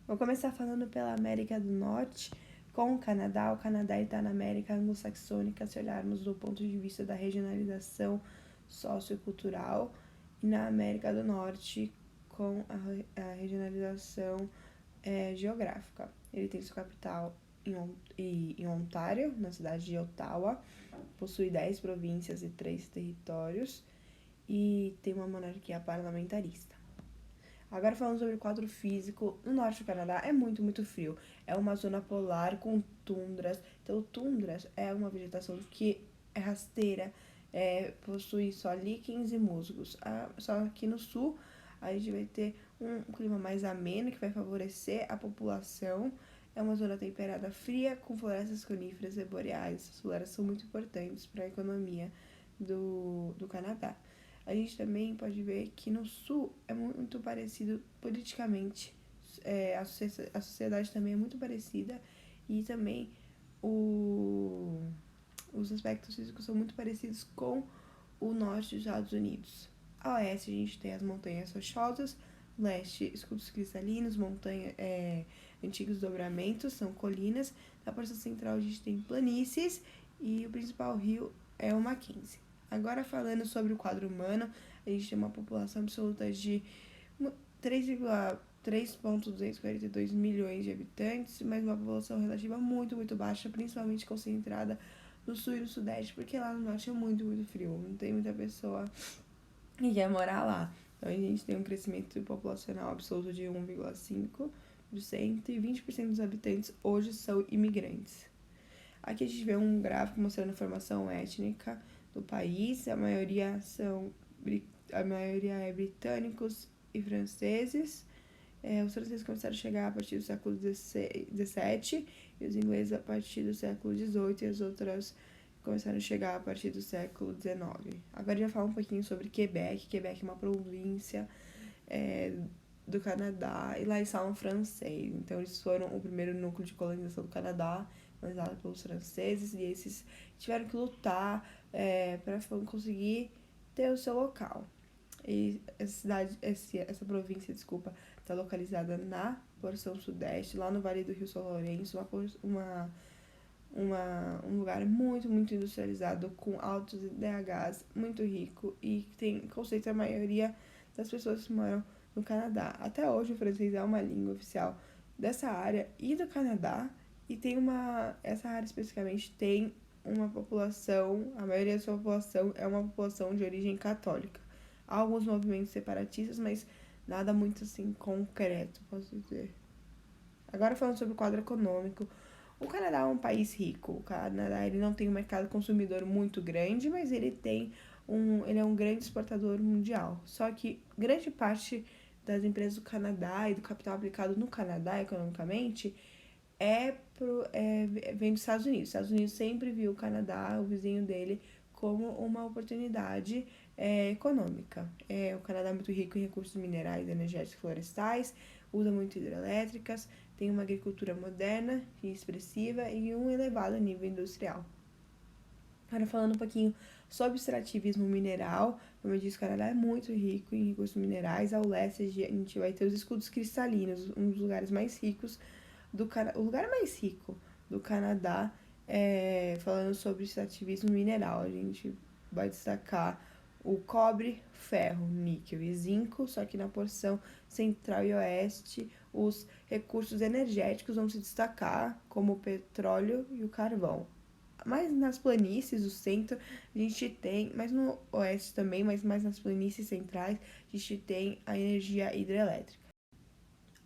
Vou começar falando pela América do Norte, com o Canadá. O Canadá está na América anglo-saxônica, se olharmos do ponto de vista da regionalização sociocultural, e na América do Norte, com a regionalização geográfica. Ele tem sua capital em Ontário, na cidade de Ottawa, possui 10 províncias e 3 territórios, e tem uma monarquia parlamentarista. Agora falando sobre o quadro físico, no norte do Canadá é muito frio. É uma zona polar com tundras. Então, tundras é uma vegetação que é rasteira, possui só líquens e musgos. Só que no sul a gente vai ter um clima mais ameno que vai favorecer a população. É uma zona temperada fria com florestas coníferas e boreais. Essas florestas são muito importantes para a economia do Canadá. A gente também pode ver que no sul é muito parecido politicamente, a sociedade também é muito parecida e também o, os aspectos físicos são muito parecidos com o norte dos Estados Unidos. A oeste a gente tem as montanhas rochosas, leste escudos cristalinos, antigos dobramentos, são colinas. Na porção central a gente tem planícies e o principal rio é o Mackenzie. Agora falando sobre o quadro humano, a gente tem uma população absoluta de 3,242 milhões de habitantes, mas uma população relativa muito baixa, principalmente concentrada no sul e no sudeste, porque lá no norte é muito frio, não tem muita pessoa que quer morar lá. Então a gente tem um crescimento populacional absoluto de 1,5% e 20% dos habitantes hoje são imigrantes. Aqui a gente vê um gráfico mostrando a formação étnica do país. A maioria é britânicos e franceses. Os franceses começaram a chegar a partir do século XVII e os ingleses a partir do século XVIII e as outras começaram a chegar a partir do século XIX. Agora já falar um pouquinho sobre Quebec. Quebec é uma província do Canadá e lá eles falam francês. Então eles foram o primeiro núcleo de colonização do Canadá, colonizado pelos franceses, e esses tiveram que lutar para conseguir ter o seu local. E essa província, está localizada na porção sudeste, lá no Vale do Rio São Lourenço, um lugar muito industrializado, com altos IDHs, muito rico e concentra a maioria das pessoas que moram no Canadá. Até hoje o francês é uma língua oficial dessa área e do Canadá, e essa área especificamente tem uma população, a maioria da sua população é uma população de origem católica. Há alguns movimentos separatistas, mas nada muito assim concreto, posso dizer. Agora falando sobre o quadro econômico, o Canadá é um país rico. O Canadá ele não tem um mercado consumidor muito grande, mas ele é um grande exportador mundial. Só que grande parte das empresas do Canadá e do capital aplicado no Canadá economicamente vem dos Estados Unidos. Os Estados Unidos sempre viu o Canadá, o vizinho dele, como uma oportunidade econômica. O Canadá é muito rico em recursos minerais, energéticos, florestais, usa muito hidrelétricas, tem uma agricultura moderna e expressiva e um elevado nível industrial. Agora falando um pouquinho sobre o extrativismo mineral, como eu disse, o Canadá é muito rico em recursos minerais. Ao leste a gente vai ter os escudos cristalinos, um dos lugares mais ricos o lugar mais rico do Canadá. Falando sobre extrativismo mineral, a gente vai destacar o cobre, ferro, níquel e zinco, só que na porção central e oeste os recursos energéticos vão se destacar, como o petróleo e o carvão. Mas nas planícies do centro a gente tem, mas no oeste também, mas mais nas planícies centrais a gente tem a energia hidrelétrica.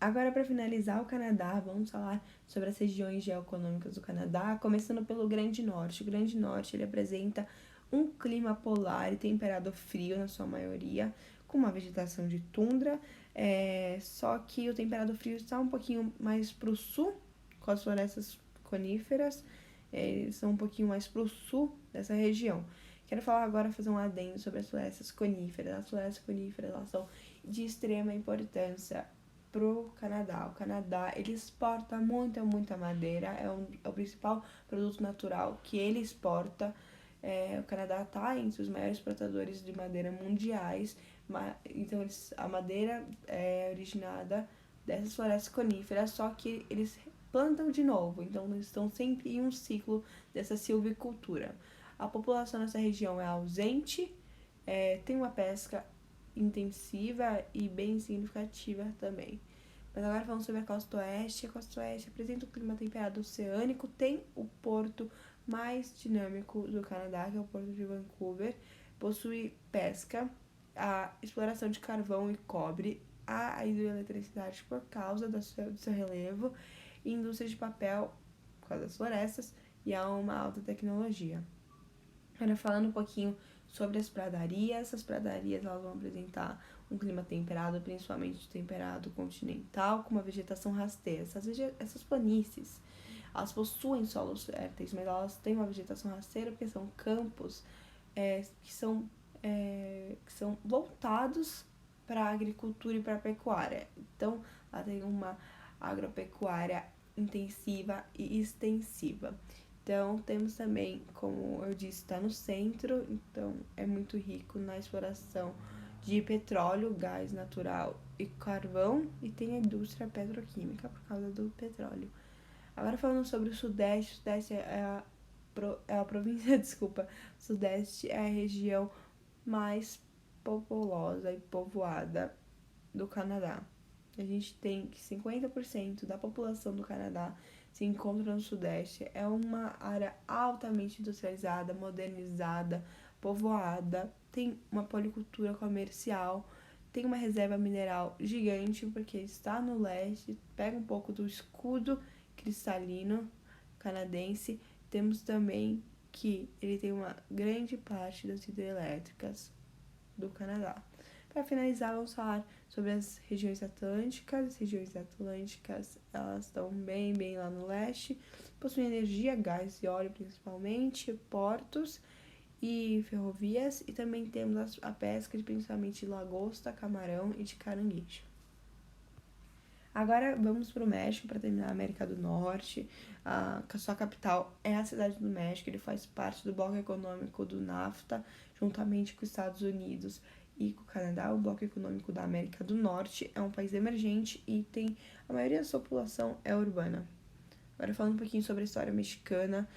Agora, para finalizar o Canadá, vamos falar sobre as regiões geoeconômicas do Canadá, começando pelo Grande Norte. O Grande Norte ele apresenta um clima polar e temperado frio na sua maioria, com uma vegetação de tundra, só que o temperado frio está um pouquinho mais para o sul, com as florestas coníferas, eles são um pouquinho mais para o sul dessa região. Quero falar agora, fazer um adendo sobre as florestas coníferas. As florestas coníferas elas são de extrema importância pro Canadá. O Canadá ele exporta muita madeira, é o principal produto natural que ele exporta. O Canadá está entre os maiores exportadores de madeira mundiais, então a madeira é originada dessas florestas coníferas, só que eles plantam de novo, então eles estão sempre em um ciclo dessa silvicultura. A população nessa região é ausente, tem uma pesca intensiva e bem significativa também. Mas agora falando sobre a costa oeste apresenta um clima temperado oceânico, tem o porto mais dinâmico do Canadá, que é o porto de Vancouver, possui pesca, a exploração de carvão e cobre, a hidroeletricidade por causa do seu relevo, e indústria de papel por causa das florestas, e há uma alta tecnologia. Agora falando um pouquinho sobre as pradarias elas vão apresentar um clima temperado, principalmente temperado continental, com uma vegetação rasteira. Essas planícies, elas possuem solos férteis, mas elas têm uma vegetação rasteira porque são campos que são voltados para a agricultura e para a pecuária. Então, ela tem uma agropecuária intensiva e extensiva. Então, temos também, como eu disse, está no centro, então é muito rico na exploração de petróleo, gás natural e carvão, e tem a indústria petroquímica por causa do petróleo. Agora falando sobre o Sudeste é a província, desculpa, o Sudeste é a região mais populosa e povoada do Canadá. A gente tem que 50% da população do Canadá se encontra no Sudeste. É uma área altamente industrializada, modernizada, povoada, tem uma policultura comercial, tem uma reserva mineral gigante, porque está no leste, pega um pouco do escudo cristalino canadense. Temos também que ele tem uma grande parte das hidrelétricas do Canadá. Para finalizar, vamos falar sobre as regiões atlânticas. As regiões atlânticas, elas estão bem lá no leste, possuem energia, gás e óleo principalmente, portos e ferrovias, e também temos a pesca de principalmente lagosta, camarão e de caranguejo. Agora vamos para o México para terminar a América do Norte. A sua capital é a Cidade do México, ele faz parte do bloco econômico do NAFTA, juntamente com os Estados Unidos e com o Canadá. O bloco econômico da América do Norte é um país emergente e tem a maioria da sua população é urbana. Agora falando um pouquinho sobre a história mexicana.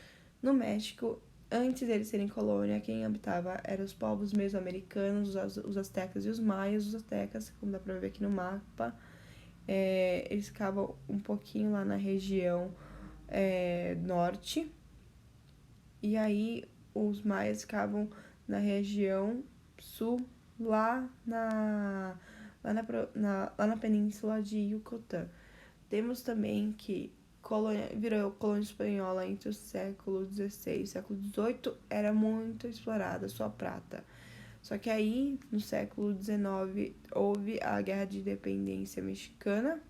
No México, antes deles serem colônia, quem habitava eram os povos mesoamericanos, os astecas e os maias. Os astecas, como dá para ver aqui no mapa, eles ficavam um pouquinho lá na região norte, e aí os maias ficavam na região sul, lá na península de Yucatán. Temos também que virou colônia espanhola entre o século XVI e o século XVIII, era muito explorada sua prata. Só que aí, no século XIX, houve a Guerra de Independência Mexicana,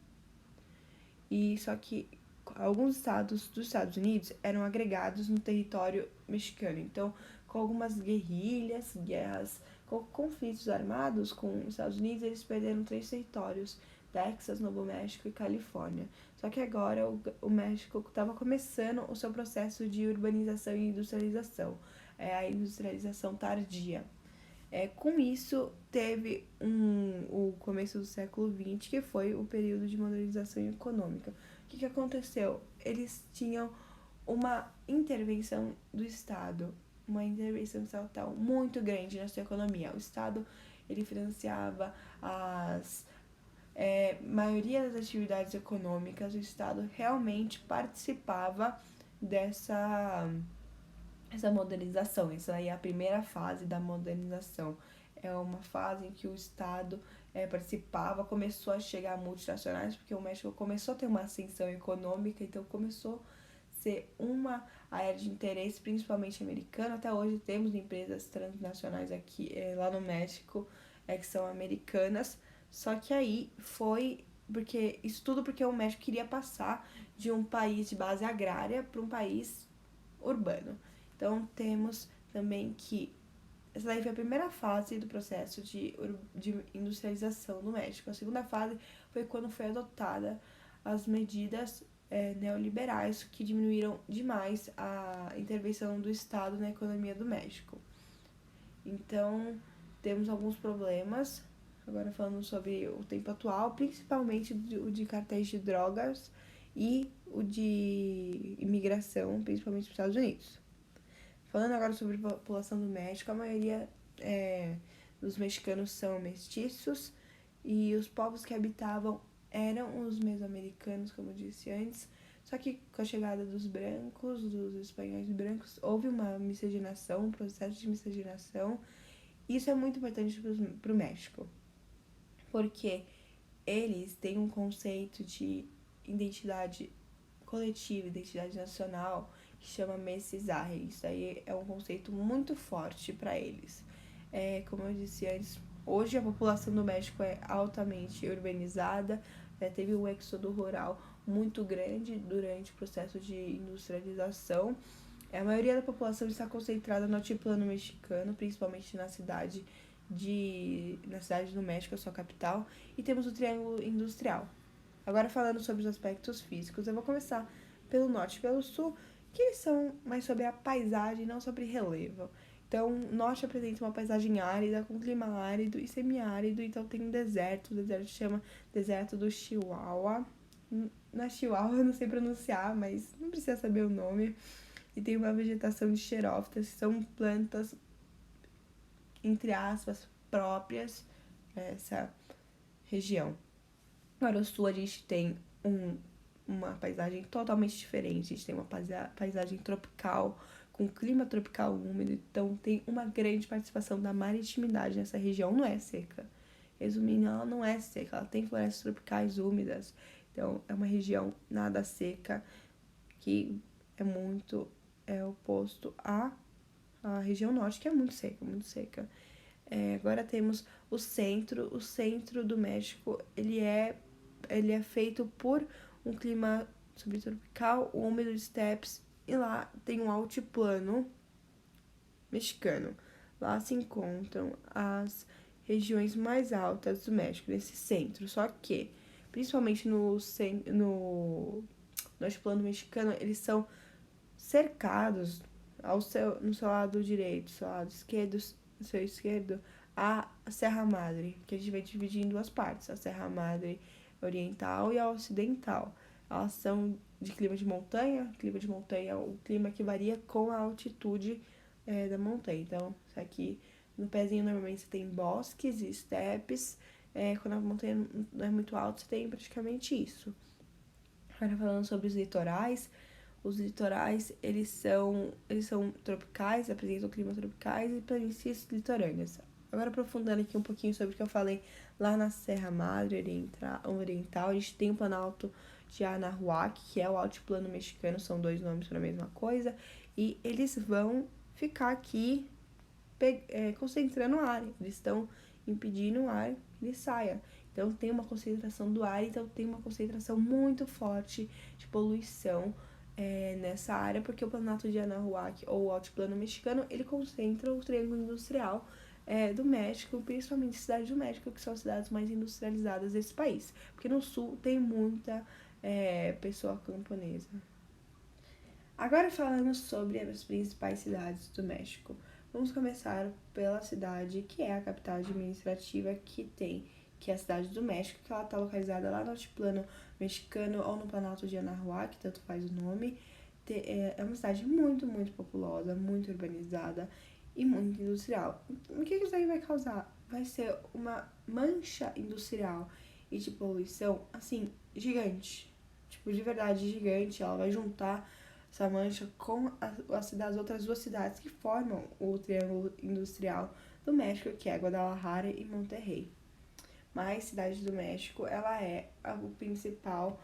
e só que alguns estados dos Estados Unidos eram agregados no território mexicano. Então, com algumas guerrilhas, guerras, com conflitos armados com os Estados Unidos, eles perderam 3 territórios: Texas, Novo México e Califórnia. Só que agora o México estava começando o seu processo de urbanização e industrialização, a industrialização tardia. Com isso, teve o começo do século XX, que foi o período de modernização econômica. O que aconteceu? Eles tinham uma intervenção do Estado, uma intervenção estatal muito grande na sua economia. O Estado, ele financiava maioria das atividades econômicas. O Estado realmente participava essa modernização. Essa aí é a primeira fase da modernização. É uma fase em que o Estado participava, começou a chegar multinacionais, porque o México começou a ter uma ascensão econômica, então começou a ser uma área de interesse, principalmente americana. Até hoje temos empresas transnacionais aqui, lá no México, que são americanas, só que aí foi porque o México queria passar de um país de base agrária para um país urbano. Então, temos também que essa daí foi a primeira fase do processo de industrialização do México. A segunda fase foi quando foi adotada as medidas neoliberais, que diminuíram demais a intervenção do Estado na economia do México. Então, temos alguns problemas agora falando sobre o tempo atual, principalmente o de cartéis de drogas e o de imigração, principalmente para os Estados Unidos. Falando agora sobre a população do México, a maioria dos mexicanos são mestiços e os povos que habitavam eram os mesoamericanos, como eu disse antes, só que com a chegada dos brancos, dos espanhóis brancos, houve uma miscigenação, um processo de miscigenação. Isso é muito importante para o México, porque eles têm um conceito de identidade coletiva, identidade nacional, que chama mestizaje. Isso aí é um conceito muito forte para eles. Como eu disse antes, hoje a população do México é altamente urbanizada, teve um êxodo rural muito grande durante o processo de industrialização. A maioria da população está concentrada no altiplano mexicano, principalmente na cidade do México, a sua capital, e temos o Triângulo Industrial. Agora falando sobre os aspectos físicos, eu vou começar pelo norte e pelo sul, que eles são mais sobre a paisagem, não sobre relevo. Então, o norte apresenta uma paisagem árida, com clima árido e semiárido, então tem um deserto, o deserto chama Deserto do Chihuahua. Na Chihuahua eu não sei pronunciar, mas não precisa saber o nome. E tem uma vegetação de xerófitas, que são plantas, entre aspas, próprias dessa região. Agora, o sul a gente tem uma paisagem totalmente diferente. A gente tem uma paisagem tropical, com clima tropical úmido. Então, tem uma grande participação da maritimidade nessa região. Não é seca. Resumindo, ela não é seca. Ela tem florestas tropicais úmidas. Então, é uma região nada seca, que é oposto à região norte, que é muito seca, muito seca. Agora temos o centro. O centro do México, ele é feito por um clima subtropical, úmido de steppes, e lá tem um altiplano mexicano. Lá se encontram as regiões mais altas do México, nesse centro. Só que, principalmente no altiplano mexicano, eles são cercados no seu lado direito, seu lado esquerdo, seu esquerdo, a Serra Madre, que a gente vai dividir em duas partes, a Serra Madre oriental e a ocidental. Elas são de clima de montanha é o clima que varia com a altitude da montanha. Então, isso aqui no pezinho normalmente você tem bosques e estepes, quando a montanha não é muito alta, você tem praticamente isso. Agora falando sobre os litorais, eles são tropicais, apresentam climas tropicais e planícies litorâneas. Agora aprofundando aqui um pouquinho sobre o que eu falei lá na Serra Madre Oriental, a gente tem o Planalto de Anahuac, que é o altiplano mexicano, são dois nomes para a mesma coisa, e eles vão ficar aqui concentrando o ar, eles estão impedindo o ar que ele saia. Então tem uma concentração do ar, então tem uma concentração muito forte de poluição nessa área, porque o Planalto de Anahuac, ou o Altiplano Mexicano, ele concentra o triângulo industrial do México, principalmente a cidade do México, que são as cidades mais industrializadas desse país. Porque no sul tem muita pessoa camponesa. Agora falando sobre as principais cidades do México. Vamos começar pela cidade que é a capital administrativa que é a cidade do México, que ela está localizada lá no altiplano mexicano ou no Planalto de Anahuac, tanto faz o nome. É uma cidade muito, muito populosa, muito urbanizada e muito industrial. O que isso aí vai causar? Vai ser uma mancha industrial e de poluição, assim, gigante. Tipo, de verdade, gigante. Ela vai juntar essa mancha com as outras duas cidades que formam o Triângulo Industrial do México, que é Guadalajara e Monterrey. Mas Cidade do México, ela é o principal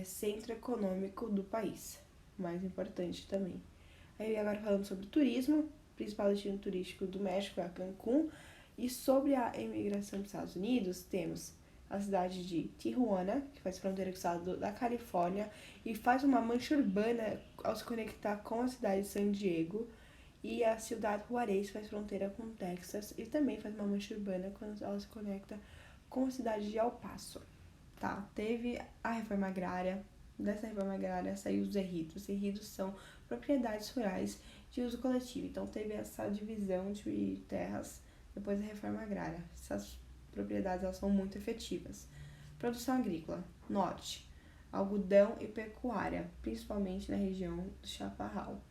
centro econômico do país, mais importante também. Aí agora falando sobre turismo, o principal destino turístico do México é Cancún, e sobre a imigração dos Estados Unidos, temos a cidade de Tijuana, que faz fronteira com o estado da Califórnia e faz uma mancha urbana ao se conectar com a cidade de San Diego, e a Ciudad Juárez faz fronteira com o Texas e também faz uma mancha urbana quando ela se conecta com a cidade de El Paso. Tá? Teve a reforma agrária. Dessa reforma agrária saiu os ejidos. Os ejidos são propriedades rurais de uso coletivo. Então teve essa divisão de terras depois da reforma agrária. Essas propriedades elas são muito efetivas. Produção agrícola, norte, algodão e pecuária, principalmente na região do Chaparral.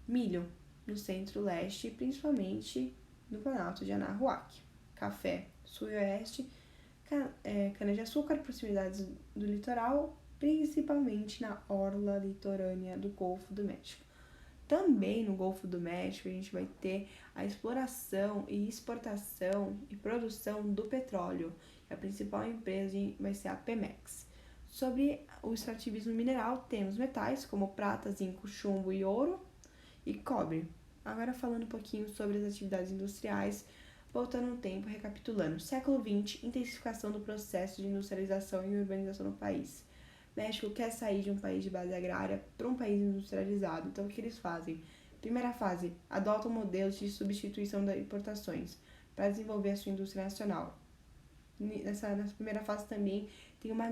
Milho, no centro-leste, principalmente no Planalto de Anahuac. Café, sul e oeste, cana-de-açúcar, proximidades do litoral, principalmente na orla litorânea do Golfo do México. Também no Golfo do México a gente vai ter a exploração e exportação e produção do petróleo. A principal empresa vai ser a Pemex. Sobre o extrativismo mineral, temos metais como prata, zinco, chumbo e ouro e cobre. Agora falando um pouquinho sobre as atividades industriais, voltando no tempo, recapitulando. Século XX, intensificação do processo de industrialização e urbanização no país. México quer sair de um país de base agrária para um país industrializado. Então, o que eles fazem? Primeira fase, adotam modelos de substituição das importações para desenvolver a sua indústria nacional. Nessa primeira fase também tem uma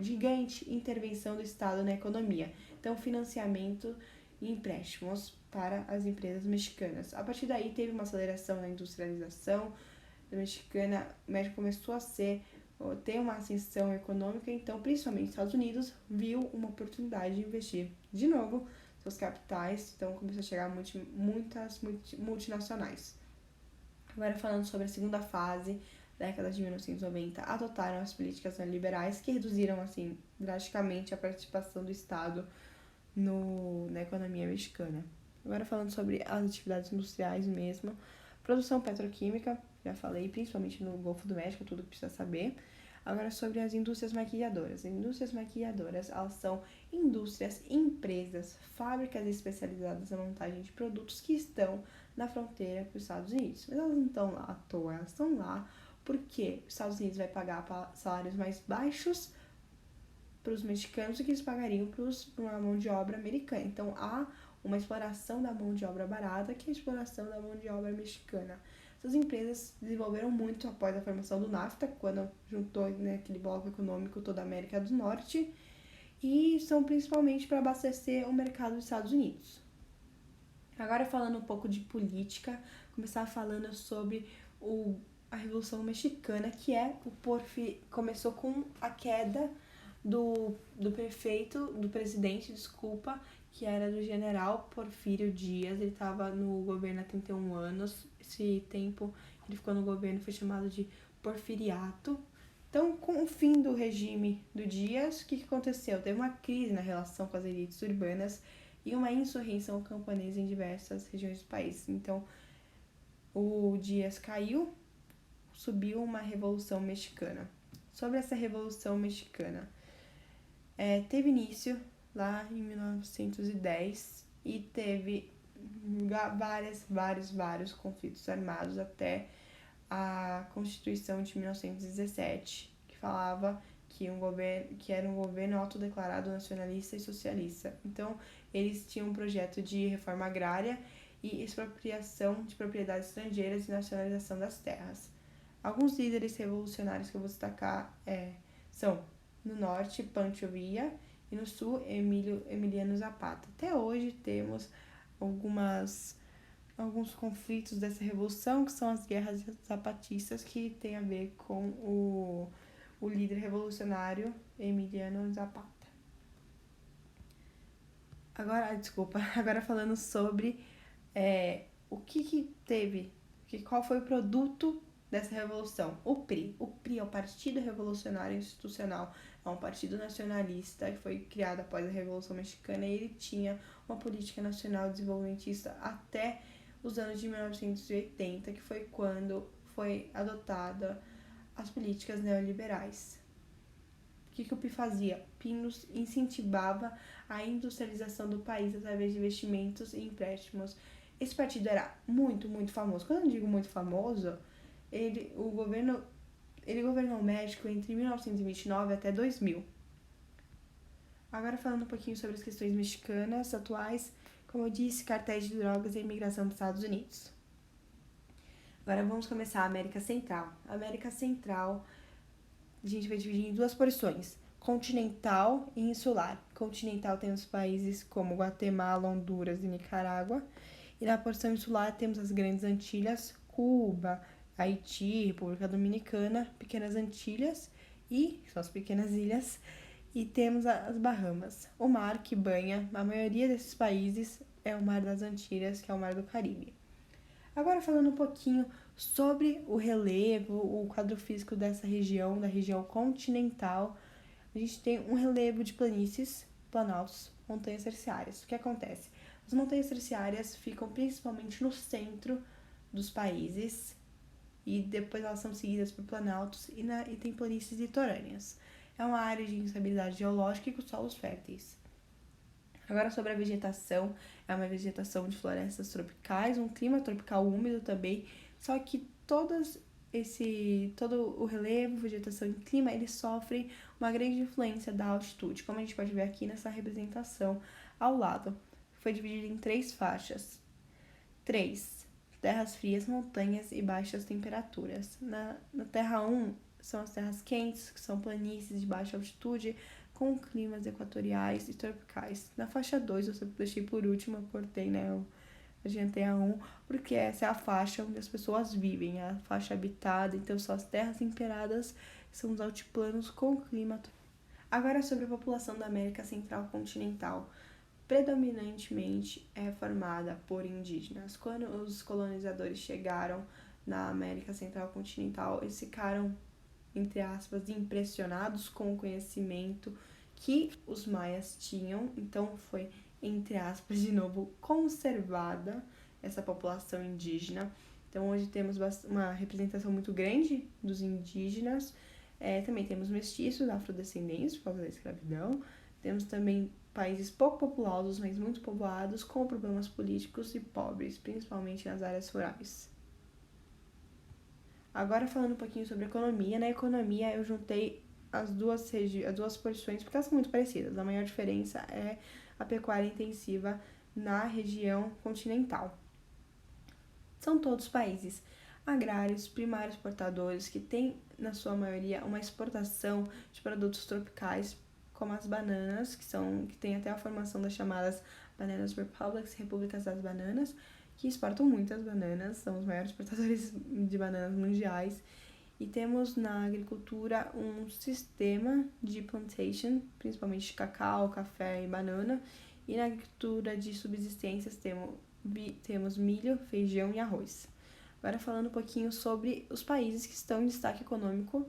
gigante intervenção do Estado na economia. Então, financiamento e empréstimos para as empresas mexicanas. A partir daí, teve uma aceleração na industrialização mexicana. O México começou a ter uma ascensão econômica, então, principalmente os Estados Unidos, viu uma oportunidade de investir de novo seus capitais, então começou a chegar muitas multinacionais. Agora falando sobre a segunda fase, década de 1990, adotaram as políticas neoliberais que reduziram, assim, drasticamente a participação do Estado na economia mexicana. Agora falando sobre as atividades industriais mesmo, produção petroquímica, já falei, principalmente no Golfo do México, tudo que precisa saber. Agora sobre as indústrias maquiladoras. As indústrias maquiladoras, elas são indústrias, empresas, fábricas especializadas na montagem de produtos que estão na fronteira com os Estados Unidos. Mas elas não estão lá à toa, elas estão lá porque os Estados Unidos vai pagar salários mais baixos para os mexicanos do que eles pagariam para uma mão de obra americana. Então, há uma exploração da mão de obra barata, que é a exploração da mão de obra mexicana. Essas empresas desenvolveram muito após a formação do NAFTA, quando juntou aquele bloco econômico toda a América do Norte, e são principalmente para abastecer o mercado dos Estados Unidos. Agora falando um pouco de política, começar falando sobre a Revolução Mexicana, que começou com a queda do presidente, que era do general Porfírio Díaz. Ele estava no governo há 31 anos. Esse tempo ele ficou no governo foi chamado de Porfiriato. Então, com o fim do regime do Díaz, o que aconteceu? Teve uma crise na relação com as elites urbanas e uma insurreição camponesa em diversas regiões do país. Então, o Díaz caiu, subiu uma revolução mexicana. Sobre essa revolução mexicana, teve início lá em 1910 e teve vários conflitos armados até a Constituição de 1917, que falava que era um governo autodeclarado nacionalista e socialista. Então, eles tinham um projeto de reforma agrária e expropriação de propriedades estrangeiras e nacionalização das terras. Alguns líderes revolucionários que eu vou destacar são, no norte, Pancho Villa, e no sul, Emiliano Zapata. Até hoje temos alguns conflitos dessa revolução, que são as guerras zapatistas, que tem a ver com o líder revolucionário Emiliano Zapata. Agora falando sobre qual foi o produto dessa revolução. O PRI. O PRI é o Partido Revolucionário Institucional. É um partido nacionalista que foi criado após a Revolução Mexicana, e ele tinha uma política nacional desenvolvimentista até os anos de 1980, que foi quando foi adotada as políticas neoliberais. O que o PRI fazia? O PRI incentivava a industrialização do país através de investimentos e empréstimos. Esse partido era muito, muito famoso. Quando eu digo muito famoso, ele governou o México entre 1929 até 2000. Agora falando um pouquinho sobre as questões mexicanas atuais, como eu disse, cartéis de drogas e imigração dos Estados Unidos. Agora vamos começar a América Central. A América Central a gente vai dividir em duas porções, continental e insular. Continental temos países como Guatemala, Honduras e Nicarágua. E na porção insular temos as Grandes Antilhas, Cuba, Haiti, República Dominicana, Pequenas Antilhas e suas pequenas ilhas, e temos as Bahamas. O mar que banha a maioria desses países é o Mar das Antilhas, que é o Mar do Caribe. Agora falando um pouquinho sobre o relevo, o quadro físico dessa região, da região continental, a gente tem um relevo de planícies, planaltos, montanhas terciárias. O que acontece? As montanhas terciárias ficam principalmente no centro dos países e depois elas são seguidas por planaltos e tem planícies litorâneas. É uma área de instabilidade geológica e com solos férteis. Agora sobre a vegetação, é uma vegetação de florestas tropicais, um clima tropical úmido também, só que todo o relevo, vegetação e clima, eles sofrem uma grande influência da altitude, como a gente pode ver aqui nessa representação ao lado. Foi dividido em 3 faixas. 3. Terras frias, montanhas e baixas temperaturas. Na terra 1, são as terras quentes, que são planícies de baixa altitude, com climas equatoriais e tropicais. Na faixa 2, eu sempre deixei por último, eu cortei, né? Eu adiantei a 1, porque essa é a faixa onde as pessoas vivem, a faixa habitada, então são as terras temperadas, são os altiplanos com clima. Agora sobre a população da América Central continental. Predominantemente é formada por indígenas. Quando os colonizadores chegaram na América Central continental, eles ficaram, entre aspas, impressionados com o conhecimento que os maias tinham, então foi, entre aspas, de novo, conservada essa população indígena. Então hoje temos uma representação muito grande dos indígenas, também temos mestiços, afrodescendentes por causa da escravidão, temos também países pouco populosos, mas muito povoados, com problemas políticos e pobres, principalmente nas áreas rurais. Agora falando um pouquinho sobre economia, na economia eu juntei as duas porções porque elas são muito parecidas. A maior diferença é a pecuária intensiva na região continental. São todos países agrários, primários exportadores, que têm, na sua maioria, uma exportação de produtos tropicais, como as bananas, que tem até a formação das chamadas Bananas Republics, Repúblicas das Bananas, que exportam muitas bananas, são os maiores exportadores de bananas mundiais. E temos na agricultura um sistema de plantation, principalmente de cacau, café e banana. E na agricultura de subsistências temos milho, feijão e arroz. Agora falando um pouquinho sobre os países que estão em destaque econômico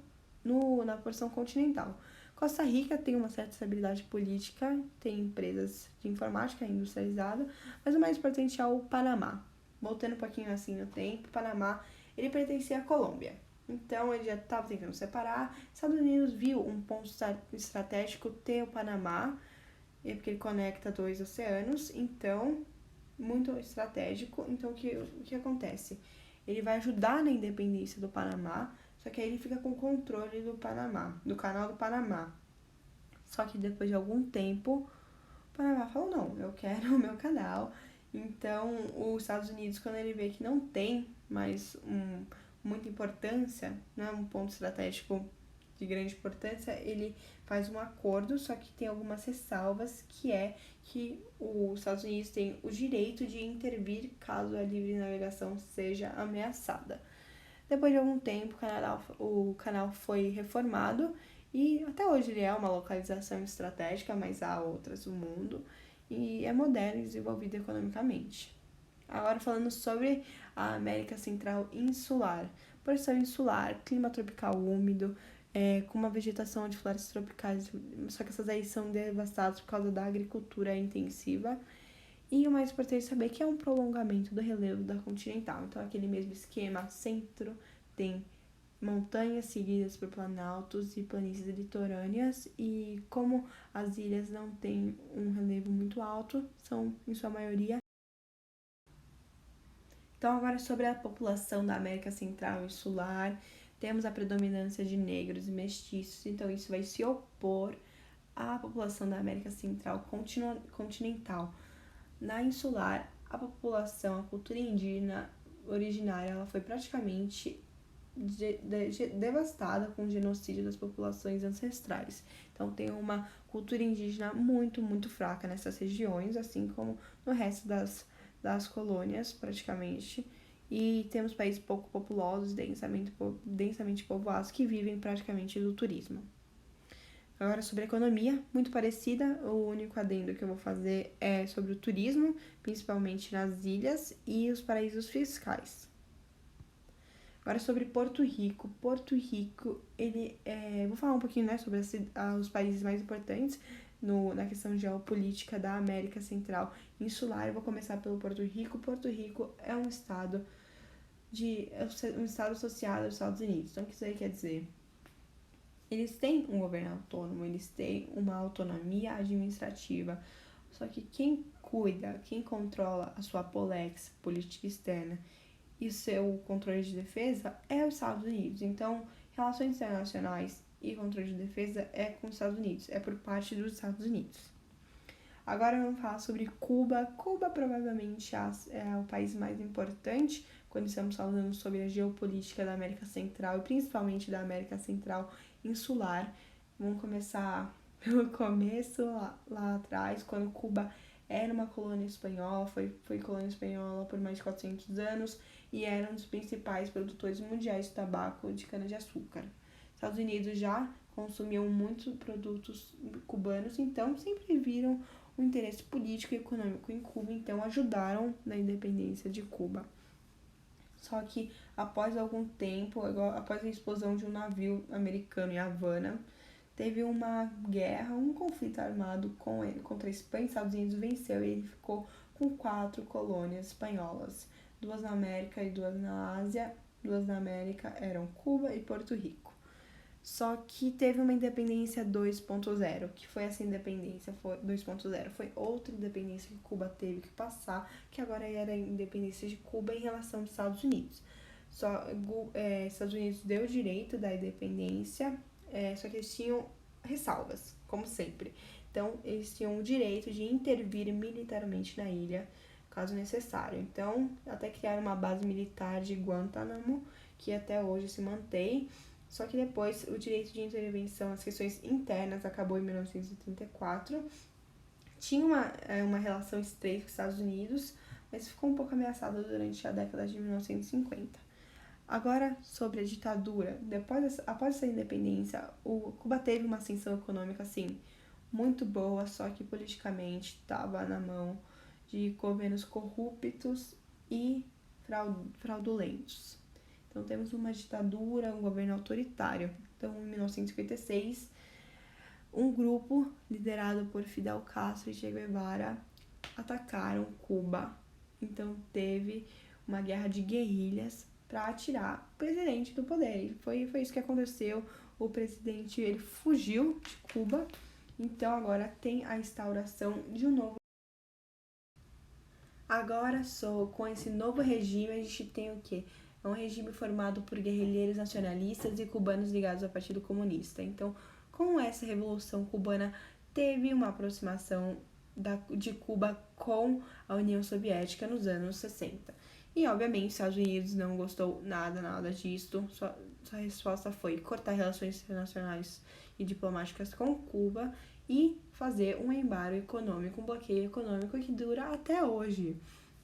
na porção continental. Costa Rica tem uma certa estabilidade política, tem empresas de informática industrializada, mas o mais importante é o Panamá. Voltando um pouquinho assim no tempo, o Panamá, ele pertencia à Colômbia. Então, ele já estava tentando separar. Estados Unidos viu um ponto estratégico ter o Panamá, porque ele conecta 2 oceanos, então, muito estratégico. Então, o que acontece? Ele vai ajudar na independência do Panamá, só que aí ele fica com o controle do Panamá, do canal do Panamá. Só que depois de algum tempo, o Panamá falou, não, eu quero o meu canal. Então, os Estados Unidos, quando ele vê que não tem mais muita importância, não é um ponto estratégico de grande importância, ele faz um acordo, só que tem algumas ressalvas, que é que os Estados Unidos têm o direito de intervir caso a livre navegação seja ameaçada. Depois de algum tempo, o canal foi reformado e até hoje ele é uma localização estratégica, mas há outras no mundo, e é moderno e desenvolvido economicamente. Agora falando sobre a América Central insular. Porção insular, clima tropical úmido, com uma vegetação de florestas tropicais, só que essas aí são devastadas por causa da agricultura intensiva. E o mais importante é saber que é um prolongamento do relevo da continental. Então, aquele mesmo esquema, centro tem montanhas seguidas por planaltos e planícies litorâneas, e como as ilhas não têm um relevo muito alto, são, em sua maioria. Então, agora sobre a população da América Central insular, temos a predominância de negros e mestiços, então isso vai se opor à população da América Central continental. Na insular, a população, a cultura indígena originária, ela foi praticamente devastada com o genocídio das populações ancestrais. Então, tem uma cultura indígena muito, muito fraca nessas regiões, assim como no resto das colônias, praticamente. e temos países pouco populosos, densamente povoados, que vivem praticamente do turismo. Agora, sobre a economia, muito parecida, o único adendo que eu vou fazer é sobre o turismo, principalmente nas ilhas e os paraísos fiscais. Agora, sobre Porto Rico. Porto Rico, vou falar um pouquinho, né, sobre os países mais importantes na questão geopolítica da América Central Insular. Eu vou começar pelo Porto Rico. Porto Rico é um estado associado aos Estados Unidos. Então, o que isso aí quer dizer? Eles têm um governo autônomo, eles têm uma autonomia administrativa. Só que quem cuida, quem controla a sua política externa, e seu controle de defesa é os Estados Unidos. Então, relações internacionais e controle de defesa é com os Estados Unidos, é por parte dos Estados Unidos. Agora vamos falar sobre Cuba. Cuba provavelmente é o país mais importante quando estamos falando sobre a geopolítica da América Central e principalmente da América Central Insular. Vamos começar pelo começo, lá atrás, quando Cuba era uma colônia espanhola, foi colônia espanhola por mais de 400 anos e era um dos principais produtores mundiais de tabaco de cana-de-açúcar. Estados Unidos já consumiam muitos produtos cubanos, então sempre viram o interesse político e econômico em Cuba, então ajudaram na independência de Cuba. Só que após algum tempo, após a explosão de um navio americano em Havana, teve uma guerra, um conflito armado contra a Espanha. Os Estados Unidos venceu e ele ficou com 4 colônias espanholas, 2 na América e 2 na Ásia. 2 na América eram Cuba e Porto Rico. Só que teve uma independência 2.0, que foi essa independência 2.0. Foi outra independência que Cuba teve que passar, que agora era a independência de Cuba em relação aos Estados Unidos. Estados Unidos deu o direito da independência, só que eles tinham ressalvas, como sempre. Então, eles tinham o direito de intervir militarmente na ilha, caso necessário. Então, até criaram uma base militar de Guantánamo, que até hoje se mantém. Só que depois o direito de intervenção nas questões internas acabou em 1934. Tinha uma relação estreita com os Estados Unidos, mas ficou um pouco ameaçada durante a década de 1950. Agora, sobre a ditadura. Após essa independência, Cuba teve uma ascensão econômica, assim, muito boa, só que politicamente estava na mão de governos corruptos e fraudulentos. Então, temos uma ditadura, um governo autoritário. Então, em 1956, um grupo liderado por Fidel Castro e Che Guevara atacaram Cuba. Então, teve uma guerra de guerrilhas para tirar o presidente do poder. Foi isso que aconteceu. O presidente ele fugiu de Cuba. Então, agora tem a instauração de um novo. Agora, com esse novo regime, a gente tem o quê? É um regime formado por guerrilheiros nacionalistas e cubanos ligados ao Partido Comunista. Então, com essa Revolução Cubana, teve uma aproximação de Cuba com a União Soviética nos anos 60. E, obviamente, os Estados Unidos não gostou nada disso. Sua resposta foi cortar relações internacionais e diplomáticas com Cuba e fazer um embargo econômico, um bloqueio econômico que dura até hoje.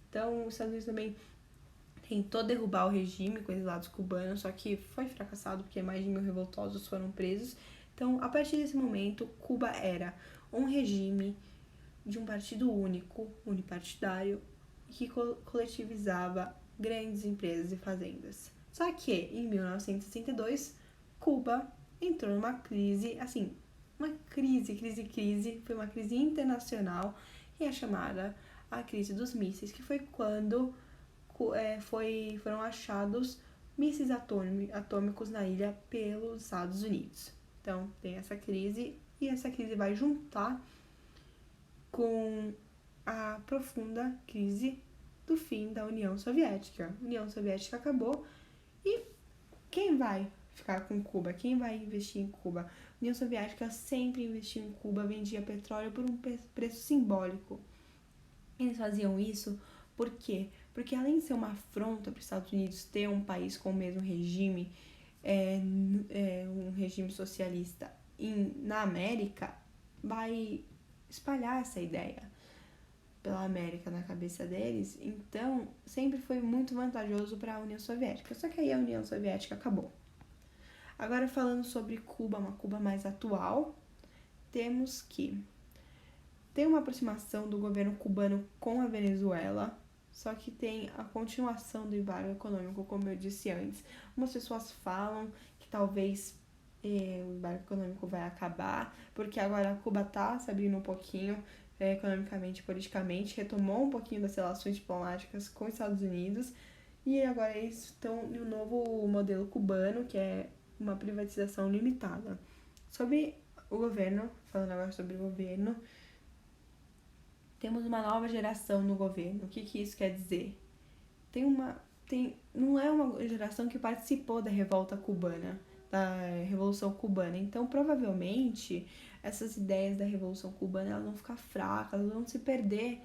Então, os Estados Unidos também tentou derrubar o regime com exilados cubanos, só que foi fracassado porque mais de 1.000 revoltosos foram presos. Então, a partir desse momento, Cuba era um regime de um partido único, unipartidário, que coletivizava grandes empresas e fazendas. Só que, em 1962, Cuba entrou numa crise, assim, foi uma crise internacional, e é chamada a crise dos mísseis, que foi quando foram achados mísseis atômicos na ilha pelos Estados Unidos. Então, tem essa crise, e essa crise vai juntar com a profunda crise do fim da União Soviética. A União Soviética acabou, e quem vai ficar com Cuba? Quem vai investir em Cuba? A União Soviética sempre investiu em Cuba, vendia petróleo por um preço simbólico. Eles faziam isso por quê? Porque além de ser uma afronta para os Estados Unidos ter um país com o mesmo regime, um regime socialista na América, vai espalhar essa ideia. pela América na cabeça deles, então sempre foi muito vantajoso para a União Soviética. Só que aí a União Soviética acabou. Agora falando sobre Cuba, uma Cuba mais atual, temos que tem uma aproximação do governo cubano com a Venezuela, só que tem a continuação do embargo econômico, como eu disse antes. Umas pessoas falam que talvez o embargo econômico vai acabar, porque agora Cuba está se abrindo um pouquinho economicamente e politicamente, retomou um pouquinho das relações diplomáticas com os Estados Unidos, e agora eles estão no novo modelo cubano, que é uma privatização limitada. Sobre o governo, falando agora sobre o governo, temos uma nova geração no governo. O que isso quer dizer? Não é uma geração que participou da revolta cubana, da Revolução Cubana. Então, provavelmente, essas ideias da Revolução Cubana elas vão ficar fracas, elas vão se perder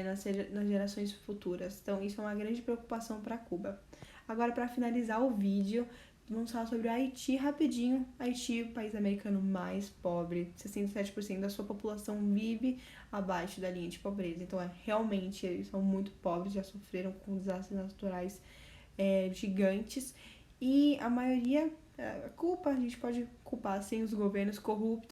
nas gerações futuras. Então, isso é uma grande preocupação para Cuba. Agora, para finalizar o vídeo, vamos falar sobre o Haiti rapidinho. Haiti, o país americano mais pobre, 67% da sua população vive abaixo da linha de pobreza. Então, realmente, eles são muito pobres, já sofreram com desastres naturais gigantes. E a maioria, a gente pode culpar, sim, os governos corruptos,